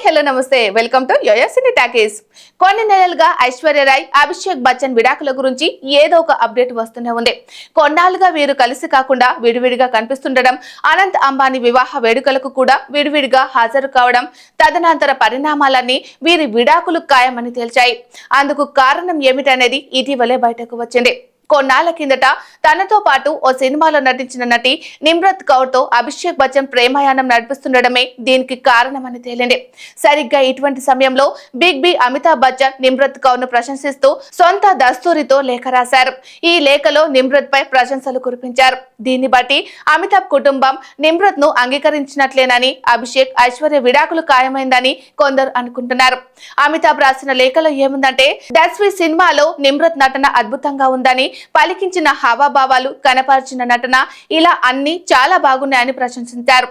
Hello నమస్తే welcome to YoYo cine talkies. కొన్ని నెలలుగా ఐశ్వర్య రాయ్, అభిషేక్ బచ్చన్ విడాకుల గురించి ఏదో ఒక అప్డేట్ వస్తూనే ఉంది. కొన్నాళ్ళుగా వీరు కలిసి కాకుండా విడివిడిగా కనిపిస్తుండడం, అనంత్ అంబానీ వివాహ వేడుకలకు కూడా విడివిడిగా హాజరు కావడం, తదనంతర పరిణామాలన్నీ వీరి విడాకులు ఖాయమని తేల్చాయి. అందుకు కారణం ఏమిటనేది ఇటీవలే బయటకు వచ్చింది. కొన్నాళ్ల కిందట తనతో పాటు ఓ సినిమాలో నటించిన నటి నిమ్రత్ కౌర్ తో అభిషేక్ బచ్చన్ ప్రేమాయాణం నడిపిస్తుండడమే దీనికి కారణమని తేలింది. సరిగ్గా ఇటువంటి సమయంలో బిగ్ బి అమితాబ్ బచ్చన్ నిమ్రత్ కౌర్ ను ప్రశంసిస్తూ సొంత దస్తూరితో లేఖ రాశారు. ఈ లేఖలో నిమ్రత్ పై ప్రశంసలు కురిపించారు. దీన్ని బట్టి అమితాబ్ కుటుంబం నిమ్రత్ ను అంగీకరించినట్లేనని, అభిషేక్ ఐశ్వర్య విడాకులు ఖాయమైందని కొందరు అనుకుంటున్నారు. అమితాబ్ రాసిన లేఖలో ఏముందంటే, దస్వి సినిమాలో నిమ్రత్ నటన అద్భుతంగా ఉందని, పలికించిన హావాభావాలు, కనపరిచిన నటన ఇలా అన్ని చాలా బాగున్నాయని ప్రశంసించారు.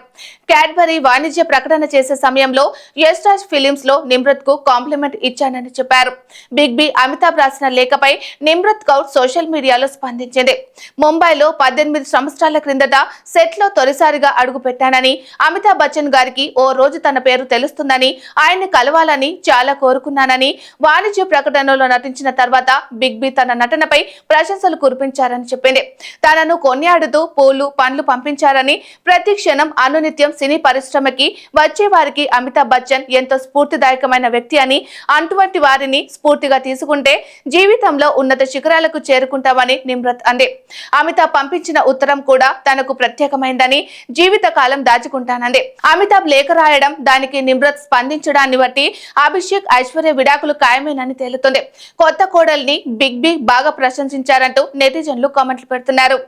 క్యాడ్బరీ వాణిజ్య ప్రకటన చేసే సమయంలో యష్ రాజ్ ఫిలిమ్స్ లో నిమ్రత్ కు కాంప్లిమెంట్ ఇచ్చానని చెప్పారు. బిగ్ బి అమితాబ్ రాసిన లేఖపై నిమ్రత్ కౌర్ సోషల్ మీడియాలో స్పందించింది. ముంబైలో 18 సంవత్సరాల క్రిందట సెట్ లో తొలిసారిగా అడుగు పెట్టానని, అమితాబ్ బచ్చన్ గారికి ఓ రోజు తన పేరు తెలుస్తుందని, ఆయన్ని కలవాలని చాలా కోరుకున్నానని, వాణిజ్య ప్రకటనలో నటించిన తర్వాత బిగ్ బి తన నటనపై ప్రశంసలు కురిపించారని చెప్పింది. తనను కొనియాడుతూ పూలు, పండ్లు పంపించారని, ప్రతి క్షణం అనునిత్యం సినీ పరిశ్రమకి వచ్చే వారికి అమితాబ్ బచ్చన్ ఎంతో స్ఫూర్తిదాయకమైన వ్యక్తి అని, అటువంటి వారిని స్ఫూర్తిగా తీసుకుంటే జీవితంలో ఉన్నత శిఖరాలకు చేరుకుంటామని నిమ్రత్ అంది. అమితాబ్ పంపించిన ఉత్తరం కూడా తనకు ప్రత్యేకమైందని, జీవిత కాలం దాచుకుంటానంది. అమితాబ్ లేఖ రాయడం, దానికి నిమ్రత్ స్పందించడాన్ని బట్టి అభిషేక్ ఐశ్వర్య విడాకులు ఖాయమేనని తేలుతుంది. కొత్త కోడల్ని బిగ్ బి బాగా ప్రశంసించారంటూ నెటిజన్లు కామెంట్లు పెడుతున్నారు.